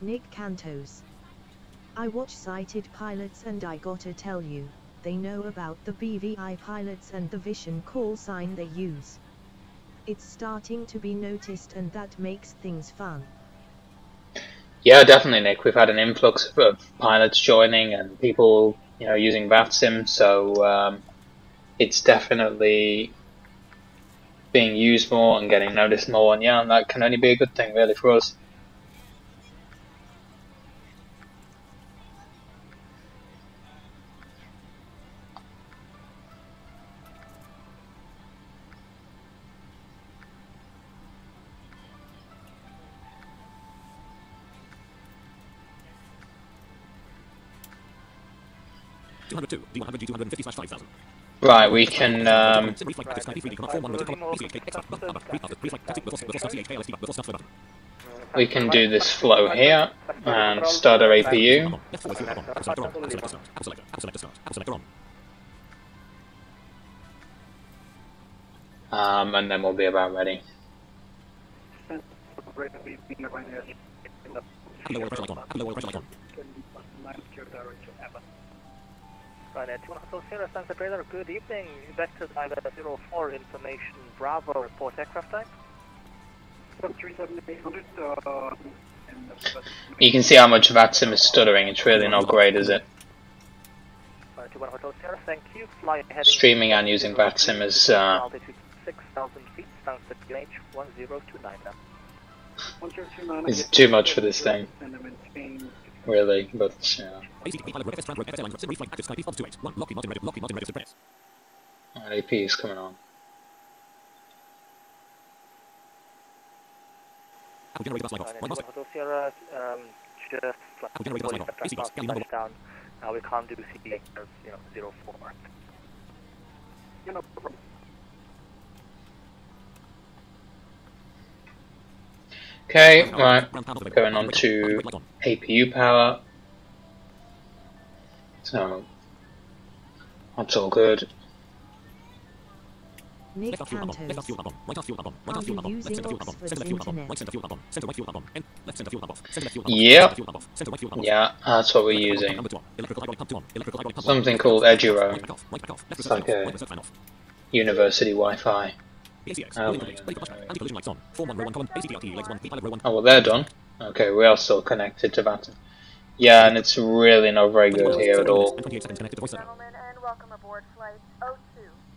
Nick Cantos. I watch sighted pilots and I gotta tell you, they know about the BVI pilots and the vision call sign they use. It's starting to be noticed and that makes things fun. Yeah, definitely, Nick. We've had an influx of pilots joining and people, using vatsim, so it's definitely being used more and getting noticed more, and yeah, that can only be a good thing, really, for us. Right, we can do this flow here and start our APU. And then we'll be about ready. Right, 210 Stansted radar, good evening. Vector Diver 04, information Bravo, report aircraft type. You can see how much vatsim is stuttering, it's really not great, is it? Thank you. Fly ahead. Streaming and using vatsim is altitude 6,000 feet, Stansted gauge 1029. is too much for this thing. Really, but yeah. AP is coming on. We can't do CA, 04. Okay, right, going on to APU power. So, that's all good. Nick Cantos. Are you using Oxford's internet? Yep. Yeah, that's what we're using. Something called Edurome. It's like a university Wi-Fi. Oh, well, they're done. Okay, we are still connected to that. Yeah, and it's really not very good here at all. Gentlemen, and welcome aboard Flight 02.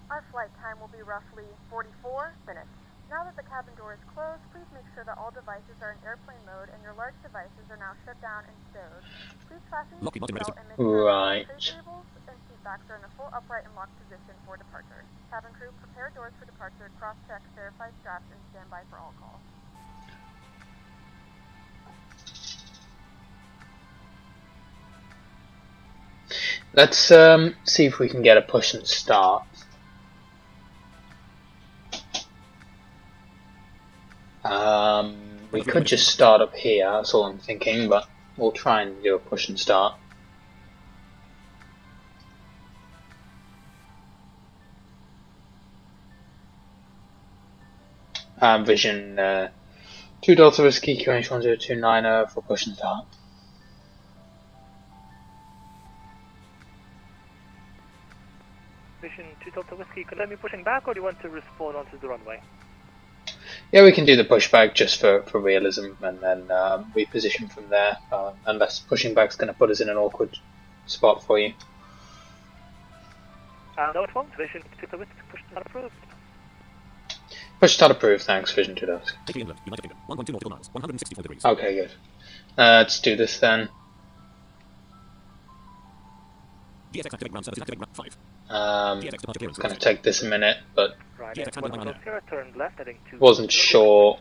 Our flight time will be roughly 44 minutes. Now that the cabin door is closed, please make sure that all devices are in airplane mode and your large devices are now shut down and stowed. Please fasten your seatbelt and make sure that tray tables and seat backs are in a full upright and locked position for departure. Cabin crew, prepare doors for departure, cross-check, verify straps, and stand by for all calls. Let's see if we can get a push and start. We could just start up here, that's all I'm thinking, but we'll try and do a push and start. Vision 2 Delta Whiskey QH1029 for push and start. Vision 2 Delta Whiskey, could let me pushing back or do you want to respond onto the runway? Yeah, we can do the pushback just for realism and then reposition from there, unless pushing back's going to put us in an awkward spot for you. No, it won't. Vision 2 Delta Whiskey, push start approved. Push start approved, thanks, Vision 2 Delta. Okay, good. Let's do this then. It's going to take this a minute, but wasn't sure.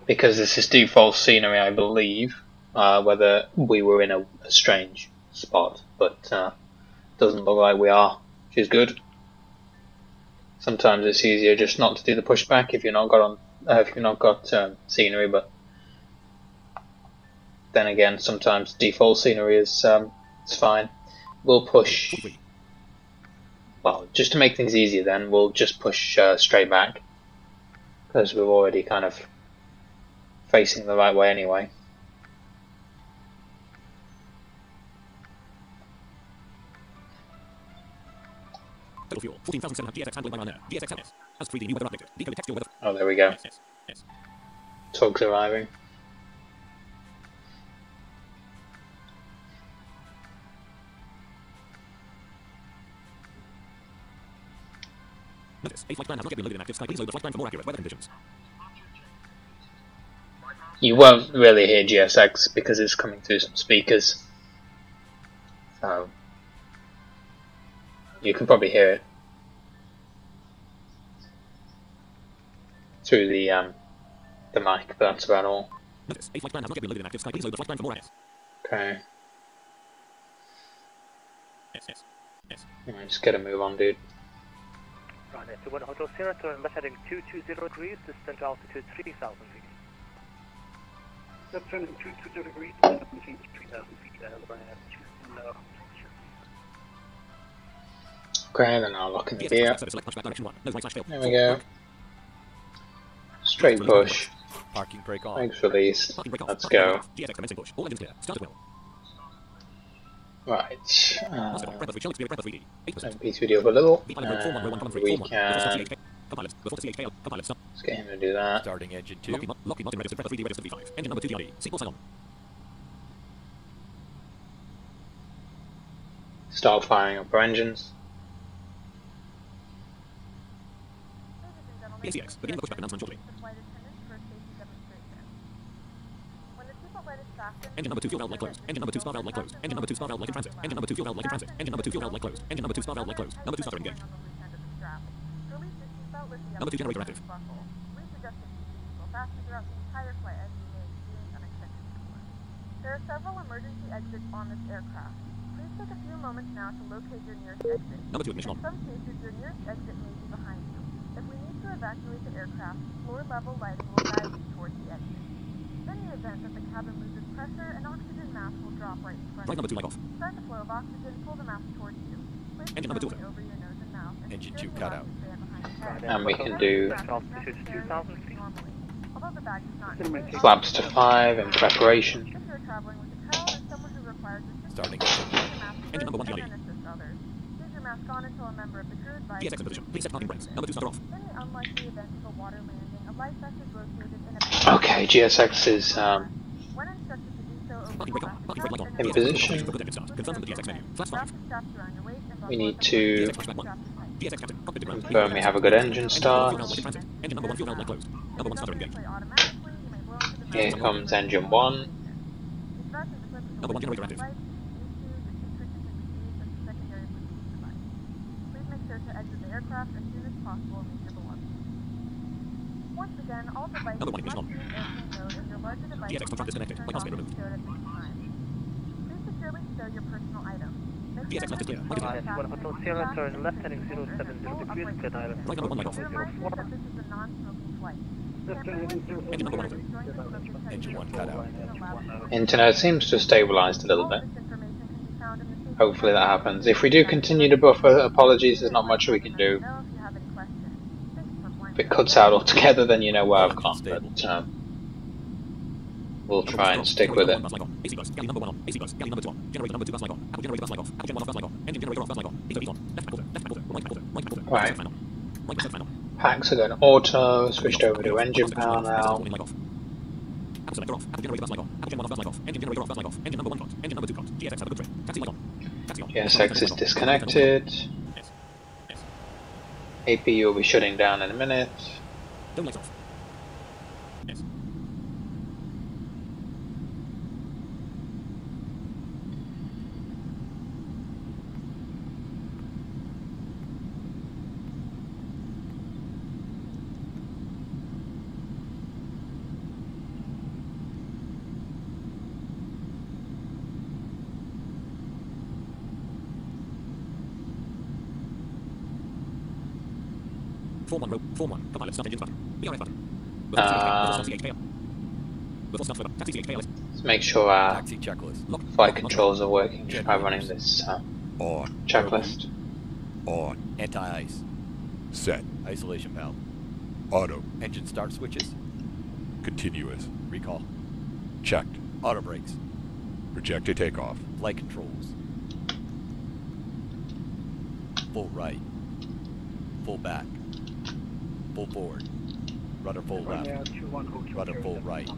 Because this is default scenery, I believe, whether we were in a strange spot, but doesn't look like we are, which is good. Sometimes it's easier just not to do the pushback if you're not got scenery, but then again, sometimes default scenery is it's fine. We'll push. Well, just to make things easier, then we'll just push straight back. because we're already kind of facing the right way anyway. Total fuel, 14,700 GSX handling by Ryanair. GSX has 3D new weather updated. Decoded textual weather. Oh, there we go. Yes. Tugs arriving. Notice, a flight plan has not yet been loaded in active Sky. Please load the flight plan for more accurate weather conditions. You won't really hear GSX because it's coming through some speakers. So you can probably hear it through the mic, but that's about all. Notice, a flight plan has not yet been loaded in active Sky. Please load the flight plan for more accurate. Okay. Yes. Alright, just get a move on, dude. Ryanair 21 Hotel Sierra, turn left heading 220 degrees, descent to altitude 3,000 feet. Left turning 220 degrees, 3,000 feet, Ryanair 20. Okay, then I'll lock in the gear. Select pushback direction 1. No right slash fail. There we go. Straight push. Parking brake on. Brakes released. Parking brake off. Let's Parking brake go. off. GSX commencing push. All engines clear. Start at will. Right. Master, Brembo 3, show experience Brembo 3D. 8%. MP3 up a little. V pilot mode 41 We 1 can. Copilot. Before to CHK. Copilot stop. Let's get him to do that. Starting engine 2. Lockheed Martin registered Brembo 3D registered V5. Engine number 2 TRD. Sequel sign on. Start firing up our engines. BACX. Beginning the pushback announcement shortly. Engine number 2 fuel valve light closed. Engine number 2 spa valve light closed. Engine number 2 spa valve light in transit. Engine number 2 fuel valve light in transit. Engine number 2 fuel valve light closed. Engine number 2 spa valve light closed. Number 2 starter engaged. Number 2 generator active. There are several emergency exits on this aircraft. Please take a few moments now to locate your nearest exit. Number 2 ignition In on. some cases, your nearest exit may be behind you. If we need to evacuate the aircraft, floor-level lighting will guide you towards the exit. In the event that the cabin loses pressure, an oxygen mask will drop right in front Drive of number 2 you. light off. Start the flow of oxygen, pull the mask towards you. Place Engine it number 2 firmly over your nose and mouth, and Engine secure 2 the cut mask out. band behind your head. And we can do Altitude 2,000 feet. Normally. Although the bag does not flaps to 5 in preparation. if you're traveling with a child or someone who requires assistance, Starting use your mask Engine number 1 first TRD. and then assist others. Leave your mask on until a member of the crew advises GSX in position. Please set parking brakes. Number 2 starter off. In the unlikely event of a water landing, a life vest is located in a Okay, GSX is when instructed to do so, open Parking brake on. Parking brake light on. In GSX position. for good engine start. Confirm from the GSX menu. Flaps 5. Wrap the straps around your waist and we buckle need up to GSX pushback 1. GSX captain. Cockpit to ground. confirm we have a good engine Engine start. number 1 fuel valve light in transit. Engine number 1 fuel valve light closed. Number 1 starter engaged. Here comes engine 1. Number 1 generator active. Please make sure to exit the aircraft as soon as possible and leave your belongings. Once again, all devices Number 1 ignition must on. be in airplane mode and your larger devices GSX contract disconnected. must Light be house turned removed. on and stowed at this time. Please securely stow your personal items. Make GSX left is clear. Light is Ryanair 21 Hotel Sierra, turn left heading 070 degrees, clear dialer. Right number 1 light off. We remind you that this is a non-smoking flight. Engine number 1 open. Engine 1 cut out. Internet seems to have stabilized a little bit. Hopefully that happens. If we do continue to buffer, apologies, there's not much we can do. If it cuts out altogether, then you know where I've gone, but we'll try and stick with it. AC bus, galley number 1 on. AC bus, galley number 2 on. Generator number 2 bus light on. Apple generator bus light off. Apple gen 1 off bus light on. Engine generator off bus light on. Heater on. Left back filter. Left back filter. Right back filter. Right back filter. Right. Fan on. Right back fan on. Packs are going auto, switched over to engine power now. Warning light off. Apple selector off. Apple generator bus light on. Apple gen 1 off bus light off. Engine generator off bus light off. Engine number 1 cot. Engine number 2 cot. GSX have a good trip. Taxi light on. Taxi on. GSX is disconnected. Yes. Yes. APU will be shutting down in a minute. Dome lights off. Yes. Form 1. Copilot start engine button. BRF button. Before start CHK up. Before start taxi CHK list. Let's make sure our Taxi checklist. Lock. flight controls are working just by running this On. checklist. On. Anti-ice. Set. Isolation valve. Auto. Engine start switches. Continuous. Recall. Checked. Auto brakes. Projected takeoff. Flight controls. Full right. Full back. Full forward. Rudder full left. Rudder full right.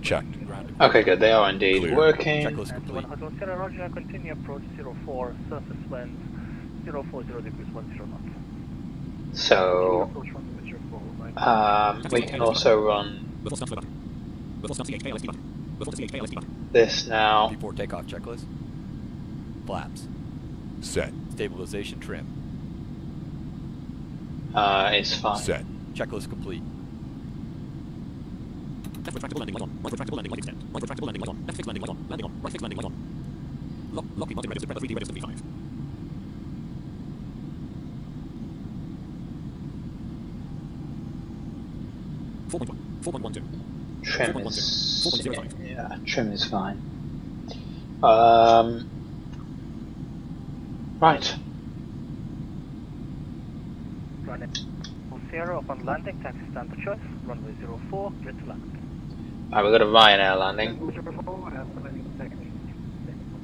Checked. Okay, good. They are indeed Clear. working. Checklist complete. Roger, continue approach 04, surface winds 040 degrees 10 knots. So, we can also run this now. Before takeoff checklist. Flaps. Set. Stabilization trim. It's fine. Set. Checklist complete. Left retractable landing light on. Right retractable landing light extend. Right retractable landing light on. Left fixed landing light on. Landing on. Right fixed landing light on. Lockheed Martin registered. 3D registered V5. Trim is, yeah, trim is fine. Right. Runway 0 upon landing, taxi standard choice, runway 04, clear to land. Alright, we've got a Ryanair landing.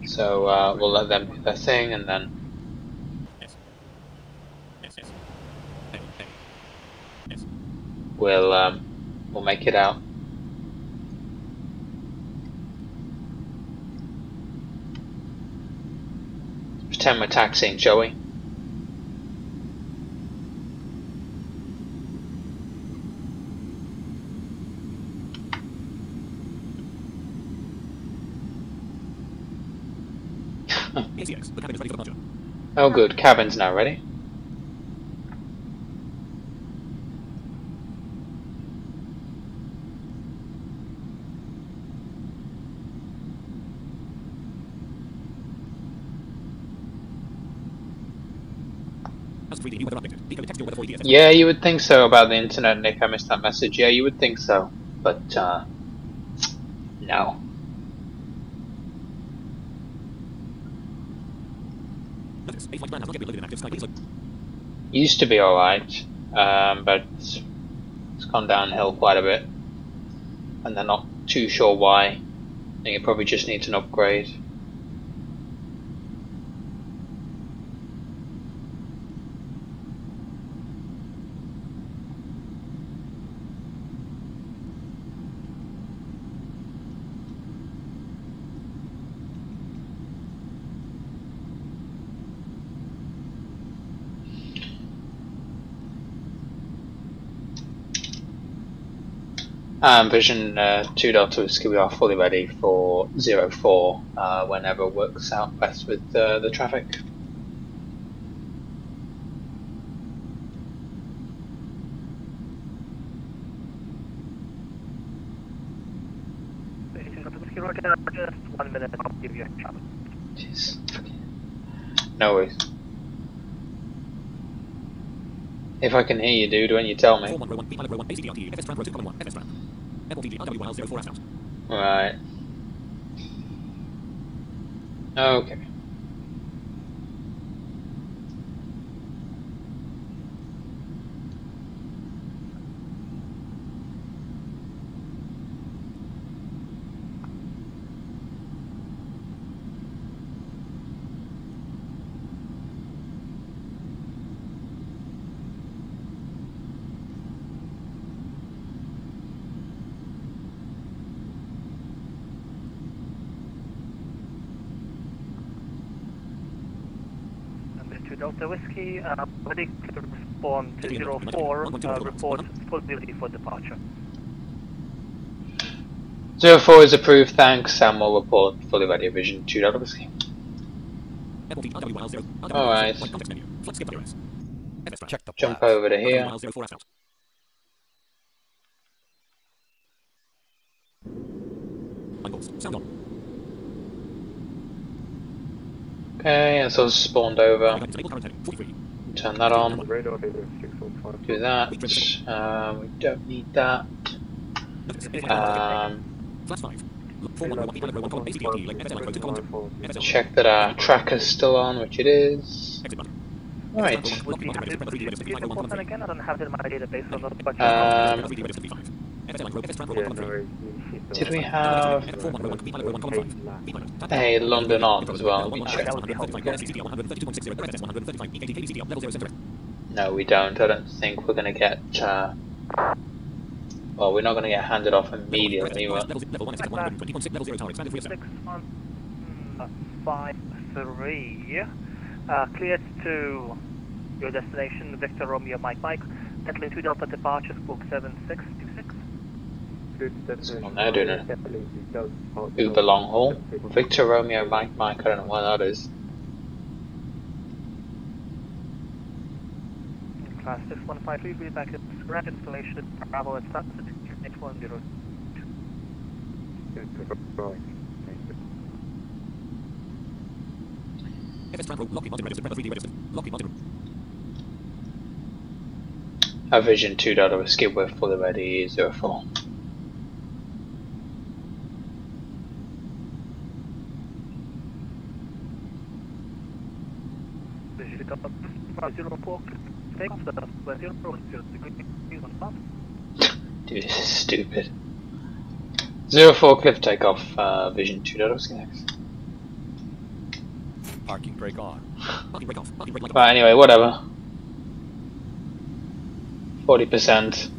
So we'll let them do their thing and then we'll make it out. Pretend we're taxiing, shall we? Oh good, cabin's now ready. Yeah, you would think so about the internet, Nick. I missed that message. Yeah, you would think so. But, no. Used to be alright, but it's gone downhill quite a bit. And they're not too sure why. I think it probably just needs an upgrade. Vision 2 Delta Whiskey, we are fully ready for 04 whenever works out best with the traffic. Just 1 minute, I'll give you a shot. Jeez. No worries. If I can hear you, dude, when you tell me. Right. Okay. Delta Whiskey, ready to respond to 04, report fully ready for departure. 04 is approved, thanks, and we'll report fully ready Vision 2 Delta Whiskey. Alright. Check the Jump flaps. over to here. Okay, and so it's spawned over. Turn that on. Do that. We don't need that. Check that our tracker's still on, which it is. Right. Would be happy to use the report then again. I don't have it in my database, so not much. Did we have a London on as well? Let me check. That would be helpful. No, we don't. I don't think we're going to get... well, we're not going to get handed off immediately, but... 6153. Cleared to your destination, Victor Romeo Mike Mike. Gently 2 Delta departures, book 7626. What's going on there, doing it? Uber long haul. Victor Romeo Mike Mike, I don't know what that is. Class 6153, be back at scratch installation, Bravo at Stansted, 8102. Vision 2 Delta skip, we're fully ready, 04. Dude, this is stupid. 04 cliff takeoff, Vision 2 Delta next. Parking brake on. But anyway, whatever. 40%.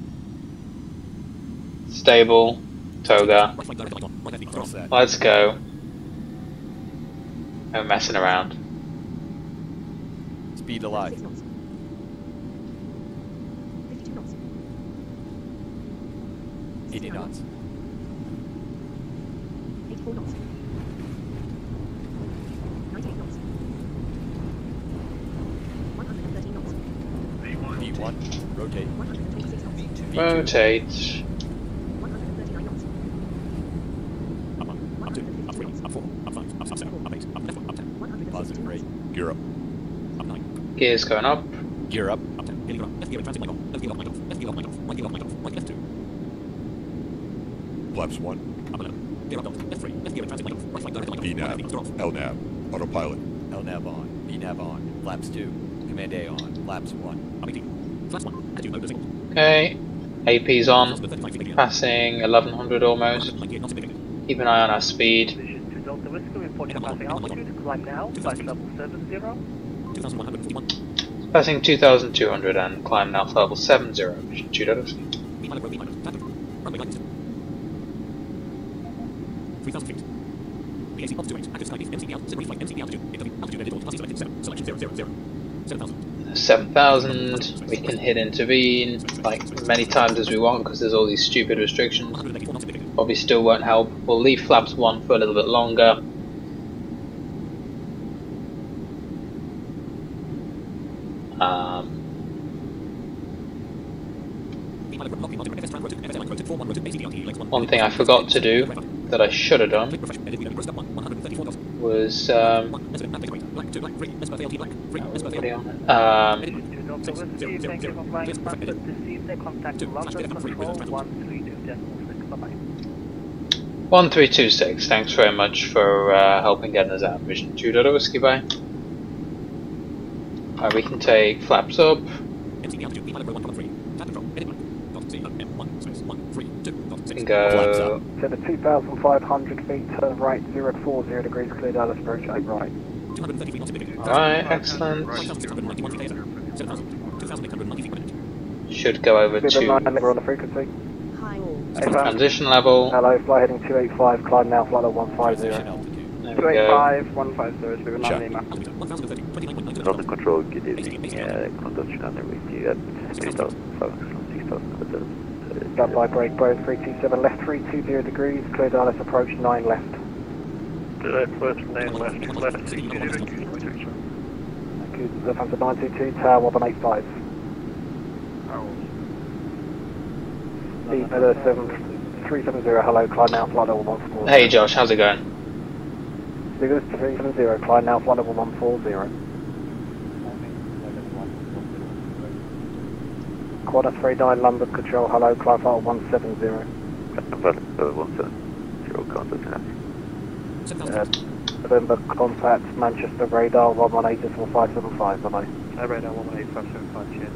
Stable. Toga. Let's go. No messing around. Speed alive. 6 knots. 52 knots. 80 knots. 84 knots. 98 knots. 113 knots. V1. Rotate. 126 knots. Rotate. 139 knots. Up 2, up 3, up 4, up 5, up 7, up 8, up 9, up 10. 162 Positive rate. knots. Gear up. Up 9. Gears going up. Gear up. Up 10. Gear up. Left gear in transit, mic off. Left gear off, mic off. Left gear off, mic off. Right gear off, mic off. Right F2. Flaps 1. Up 11. Gear up, F3. Left gear in transit, mic off. Right flight direct, mic off. VNAV. LNAV. Autopilot. LNAV on. VNAV on. Flaps 2. Command A on. Flaps 1. Up 18. Flaps 1. Attitude mode disabled. Okay. AP's on. Passing 1100 almost. Keep an eye on our speed. Vision 2 Delta Whiskey, reporting passing altitude, climb now, flight level 70. 2151. Passing 2200 and climb now for level 70. Vision 2 Delta. V-pilot, row V-pilot. Tactic. Runway light. 3000 feet. PAC up to 8. Active sky beef. MCB out. Zip flight. MCB altitude. Altitude edible. Velocity selected 7. Selection 000. 7000. 7000. We can hit intervene like many times as we want because there's all these stupid restrictions. 184 knots indicated. Probably still won't help. We'll leave flaps 1 for a little bit longer. One thing I forgot to do that I should have done was Thank you for flying Stansted this evening. Contact London Control 132.6. Bye-bye. 1326. Thanks very much for helping getting us out. Vision 2 Whiskey, bye. We can take flaps up. We can go. So the 2,500 feet, turn right, 040 degrees, clear Dallas approach, 8 right. Alright, excellent. Should go over Clear the 9 to level on the frequency. High all. transition level. Hello, fly heading 285, climb now, flight level 150. Transition altitude. There we go. 285, 150, so we're not Check. Lima. London Control, good evening. Conduction underway at 3,500. Stand by, break, both 327 left, 320 degrees, clear Dallas approach, 9 left. First 9 left, left, 60 degrees. Thank you, Lufthansa 922, tower 185. Beaver 370, hello, climb now, flight level 140. Hey Josh, how's it going? Beaver 370, climb now, flight level 140. Quad 39, London Control, hello, climb flight 170. Flight level 170, contact. November contact, Manchester radar 118 4575, bye bye. Radar 11857 chance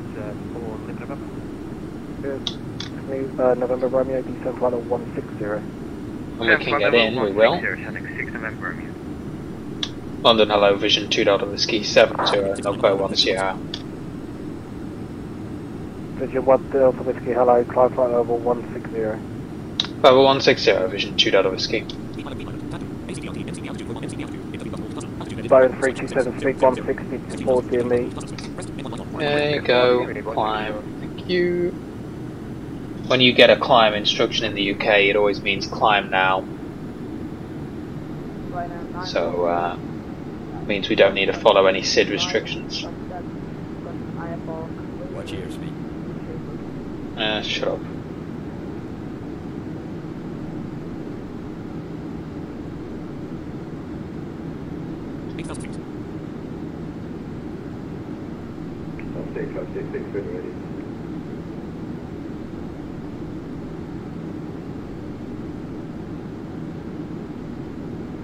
for Lima November. November Romeo, descent flight 160. When we can get in, we will. 6 November Romeo. London Hello, Vision 2 Delta Whiskey 70, Norco 1 Sierra. Vision 1 Delta Whiskey, hello, climb flight level 160. Level 160, Vision 2 Delta Whiskey. Boeing 327, speed 160 to 4 DME. There you go, climb. Thank you. When you get a climb instruction in the UK, it always means climb now. So, means we don't need to follow any SID restrictions. Watch your airspeed. Shut up.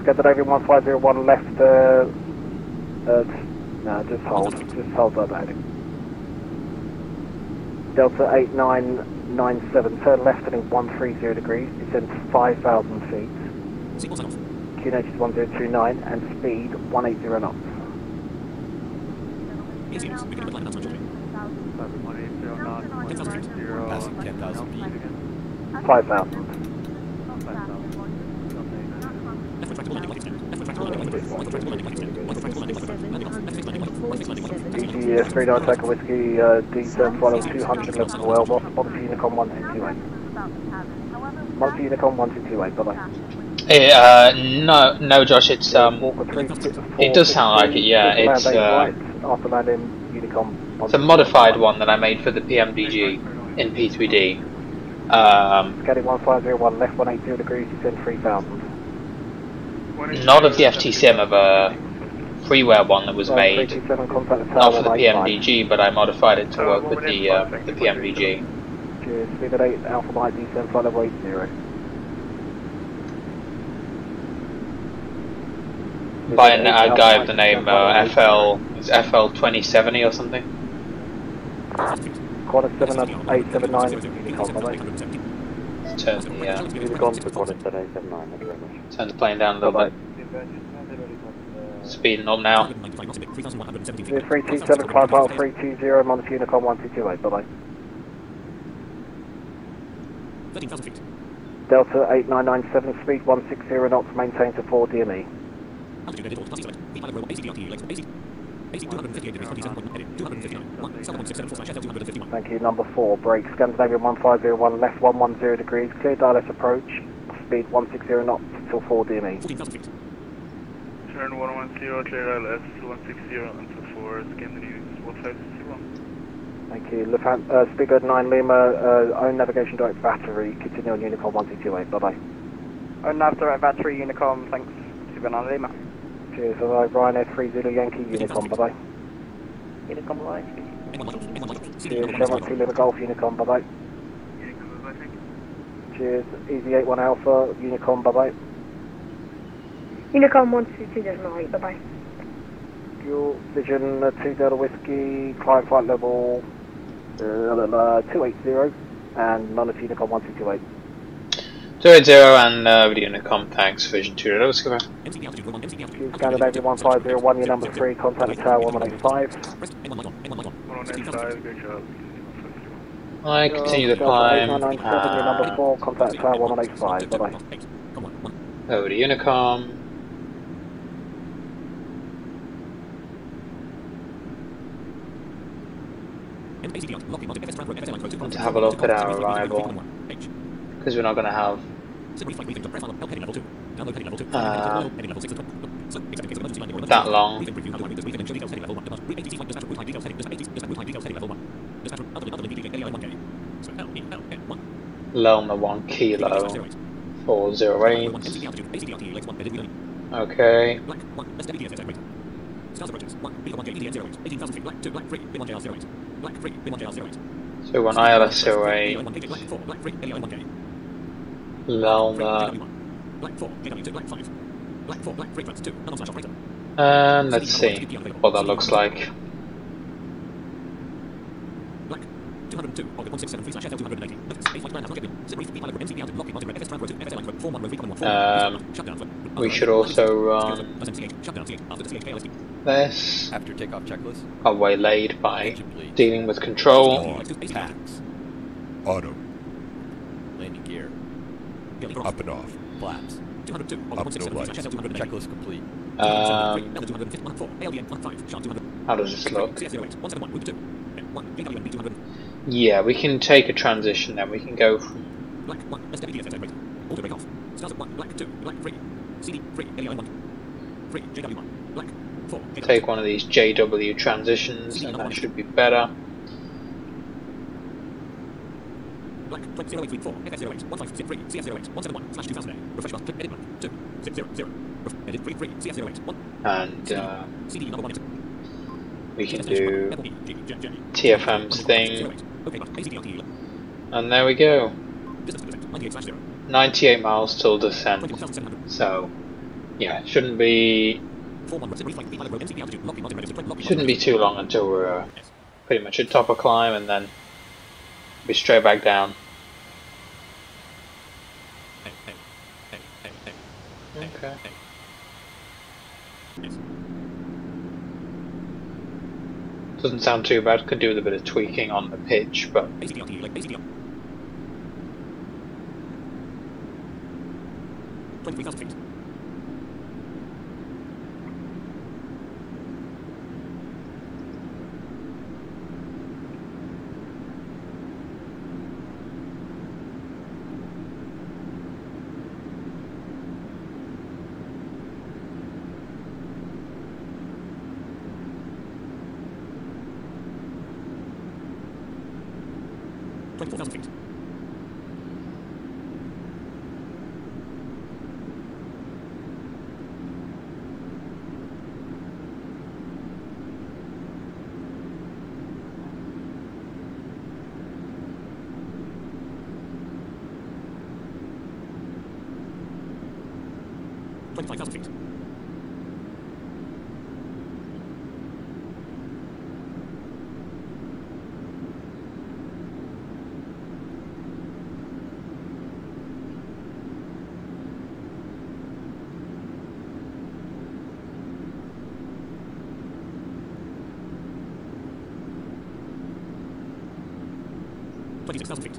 Scandinavian 1501 left, no, just hold that heading. Delta 8997, turn left heading 130 degrees, descend 5,000 feet. QNH is 1029 and speed 180 knots. Passing 10,000 feet. 5,000. DGS 39 Tango Whiskey, descent flight of 200 levels to well, monitor Unicom 1228. Monitor Unicom 1228, bye bye. No, Josh, it's, it does sound like it, yeah, it's, after landing, Unicom. It's a modified one that I made for the PMDG in P3D. Scanning 1501, left 180 degrees, descend 3,000. Not of the FTSIM, of a freeware one that was made, not for the PMDG, but I modified it to work with the PMDG. Cheers, speed at 8, Alpha Mike, descent flight level 80. By a guy of the name FL 2070 or something. Quarter 7879, Unicom, bye-bye. Turn the Unicom to quarter 779, thank you very much. turn the plane down a little bit. Speeding up now. 327, climb file 320, monitor Unicom 1228, bye-bye. Delta 8997, speed 160 knots, maintain to 4 DME. Thank you, number 4, brake, Scandinavian 1501, left 110 degrees, clear direct approach, speed 160 knots till 4 DME. Turn 110, clear ILS 160 until 4, Scandinavian 1561. Thank you, Speedbird 9 Lima, own navigation direct battery, continue on Unicom 1228, bye bye. Own nav direct battery, Unicom, thanks, Speedbird 9 Lima. Cheers, bye bye, Ryanair 30 Yankee, Unicom, bye bye. Unicom right. Cheers, Sherman 2 Lima Golf, Unicom, bye bye. Cheers, Easy 81 Alpha, Unicom, bye bye. Unicom 122.9, bye bye. Fuel, Vision 2 Delta Whiskey, climb flight level 280, and monitor Unicom 1228. 280 and Unicom, thanks, Vision 2 Delta Whiskey. Scandinavian 1501, your number 3, contact the tower 1185. 185, good job. I continue the climb. 997, your number 4, contact the tower 1185, bye bye. Over to Unicom. To have a look at our arrival, because we're not going to have that long. Loma 1 kilo 408. Okay. So we're on ILS 08. Loma. And let's see what that looks like. 202, August 1673/FL280. Notice, A flight plan has not yet been. Sit brief, B pilot, MC Alton, Lockheed Martin, FS Trans Road 2, FS Airline Road, 41 Road 311, shutdown flight. We should also run this. After takeoff checklist. Are waylaid by dealing with control. Tax. Auto. Landing gear. Up and off. Flaps. 202, up no lights. Checklist complete. How does this look? Yeah, we can take a transition then. We can go from take one of these JW transitions and that should be better. And we can do TFM's thing, and there we go. 98 miles till descent. So yeah, shouldn't be too long until we're pretty much at top of climb, and then be straight back down. Okay. Doesn't sound too bad. Could do with a bit of tweaking on the pitch, but 23,000 feet.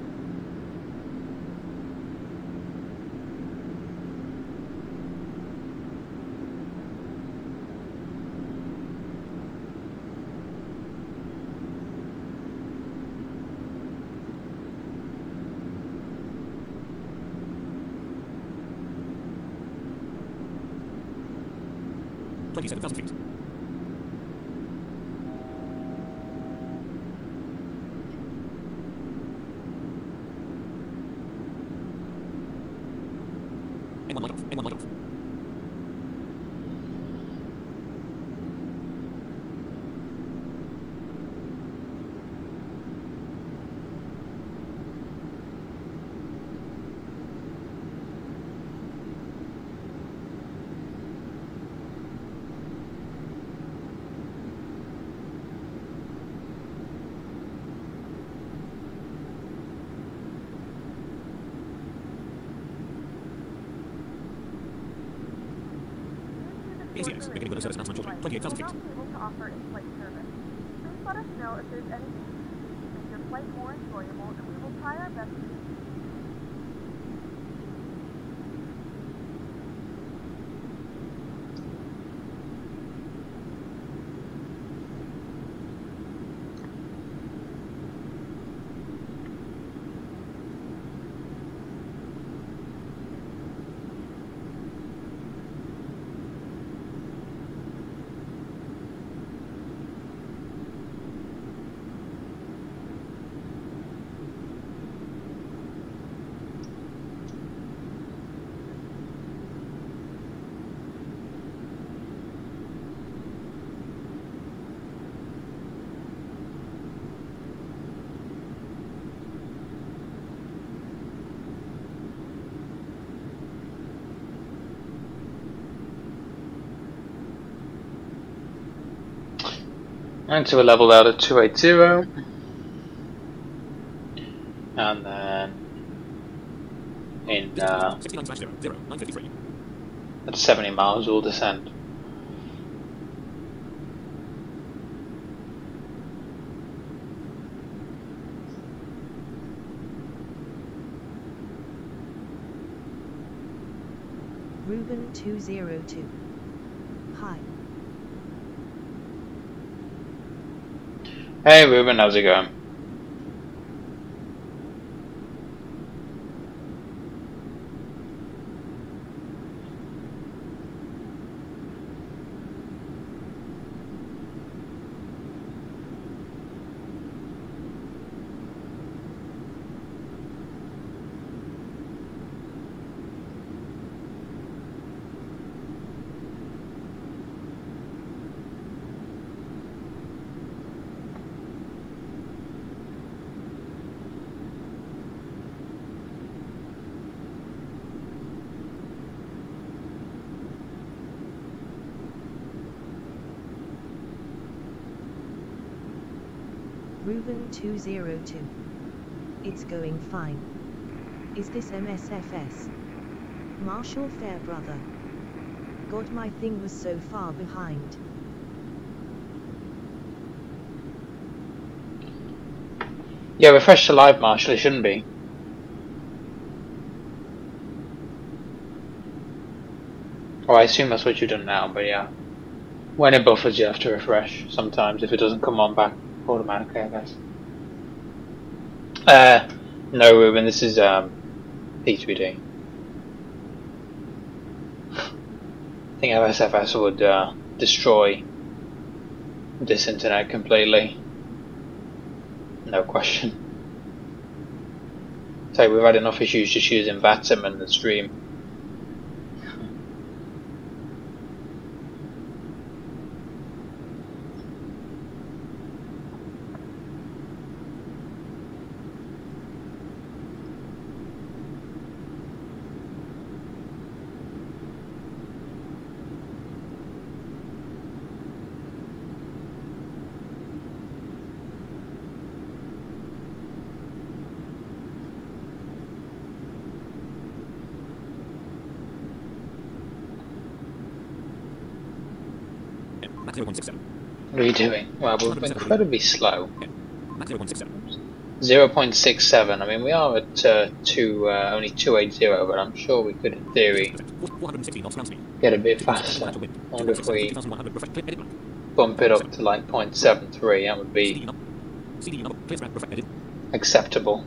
Feet. ACX, making good service announcement shortly. 28,000 feet. Able to offer in-flight service. Please let us know if there's anything you can do to make your flight more enjoyable, and we will try our best to do. And to a level out at 280. and then in 69/00953. at 70 miles we'll descend. Ruben 202. Hi. Hey Ruben, how's it going? Ruben 202. It's going fine. Is this MSFS? Marshall Fairbrother. God, my thing was so far behind. Yeah, refresh to live, Marshall, it shouldn't be. Oh, I assume that's what you've done now, but yeah. When it buffers you have to refresh sometimes if it doesn't come on back automatically, I guess. No Ruben, this is P3D. I think MSFS would destroy this internet completely. No question. So we've had enough issues just using vatsim in the stream. Max 0.67. What are you doing? Well, we're incredibly slow. Max 0.67. 0.67. I mean, we are at only 280, but I'm sure we could, in theory, 460 knots ground speed. get a bit faster. I wonder if we bump it up to like 0.73. That would be acceptable.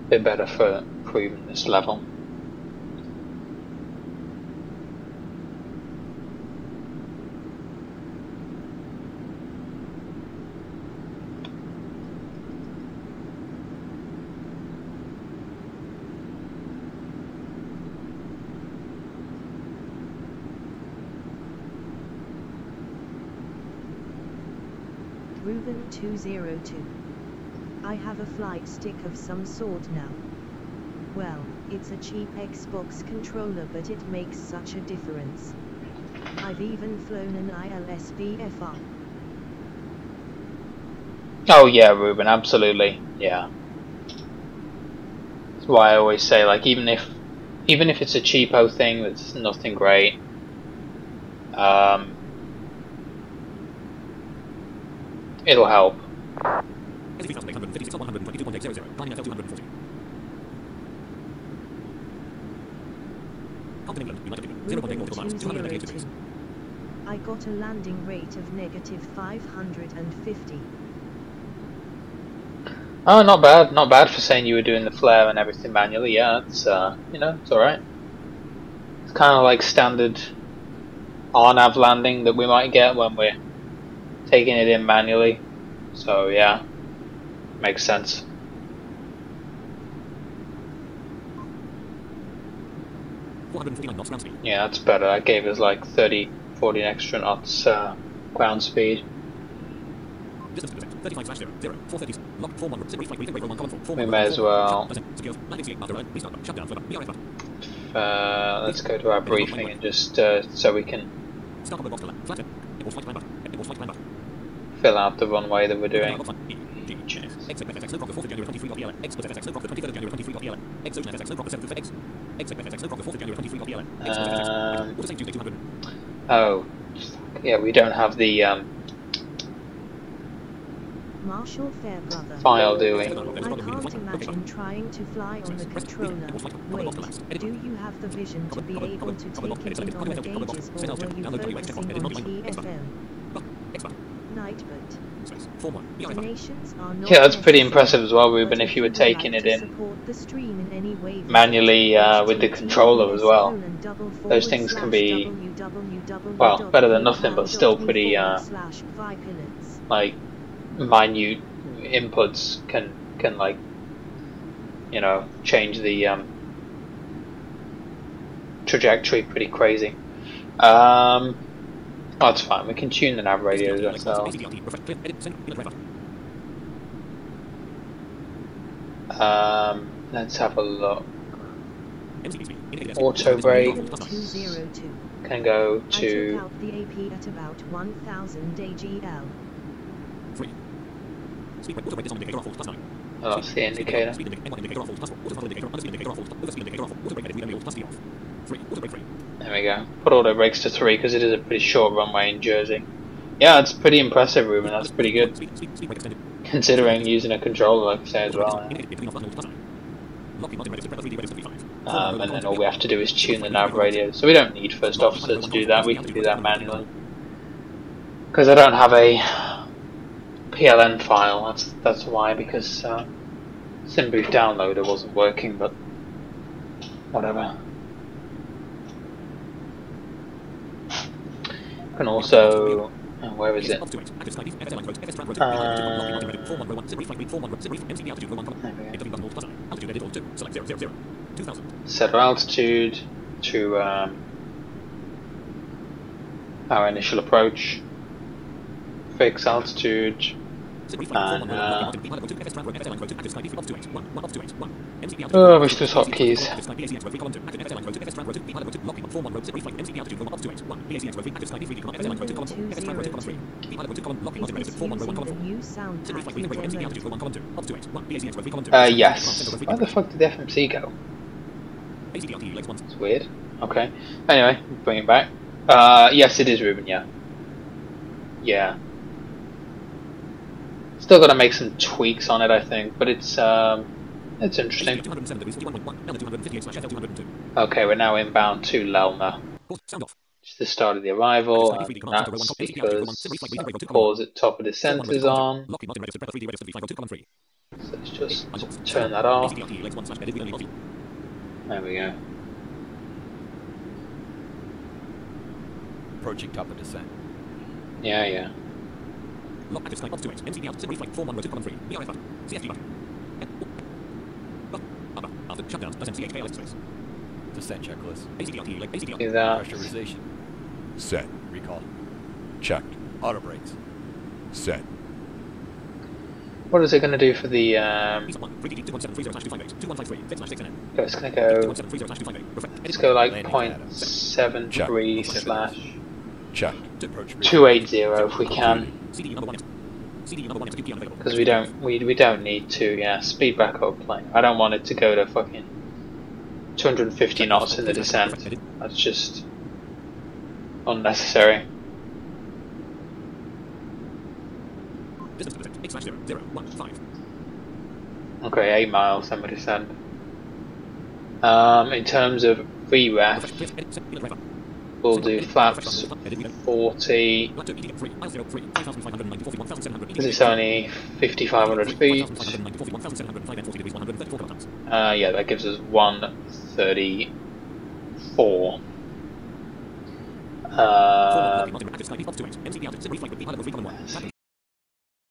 Bit better for improving this level. Ruben 202. I have a flight stick of some sort now. Well, it's a cheap Xbox controller, but it makes such a difference. I've even flown an ILS-BFR. Oh yeah, Ruben, absolutely, yeah. That's why I always say, like, even if it's a cheapo thing that's nothing great, it'll help. I got a landing rate of -550. Oh, not bad, not bad for saying you were doing the flare and everything manually. Yeah, it's you know, it's all right. It's kind of like standard RNAV landing that we might get when we're taking it in manually. So yeah, makes sense. Yeah, that's better. That gave us like 30, 40 extra knots ground speed. We may as well let's go to our briefing and just so we can fill out the runway that we're doing. Oh, yeah, we don't have the Marshall Fairbrother. file, do we? I can't imagine trying to fly on the controller. Wait, do you have the vision to be able to take it in on the gauges, or were you focusing on TFM? Nightbot. Yeah, that's pretty impressive as well, Ruben, if you were taking it in manually with the controller as well. Those things can be, well, better than nothing, but still pretty, like, minute inputs can like, you know, change the trajectory pretty crazy. That's fine, we can tune the nav radios ourselves. Let's have a look. Auto brake can go to the AP at about 1000 AGL. Oh, that's the indicator. There we go. Put auto brakes to 3 because it is a pretty short runway in Jersey. Yeah, it's pretty impressive, Ruben. That's pretty good. Considering using a controller, like I say, as well. And then all we have to do is tune the nav radio. So we don't need first officer to do that. We can do that manually. Because I don't have a PLN file. That's why. Because SimBooth downloader wasn't working. But whatever. Can also, where is it? Set our altitude to our initial approach, fix altitude, and oh, I wish there was hotkeys. Yes. Where the fuck did the FMC go? It's weird. Okay. Anyway, bring it back. Yes, it is Ruben. Yeah. Yeah. Still got to make some tweaks on it, I think, but it's interesting. Okay, we're now inbound to Lelna. It's the start of the arrival, and that's because pause at top of descent is on. So let's just turn that off. There we go. Approaching top of descent. Yeah, yeah. Descent checklist. Do that. Pressurization. Set. Recall. Checked. Auto brakes. Set. What is it going to do for the it's going to go, let's go like 0.73 slash 280 if we can, because we don't need to, yeah, speed back up plane. I don't want it to go to fucking 250 knots in the descent. That's just unnecessary. Okay, 8 miles, then we descend. In terms of VREF, we'll do flaps 40, because it's only 5,500 feet. Yeah, that gives us 134.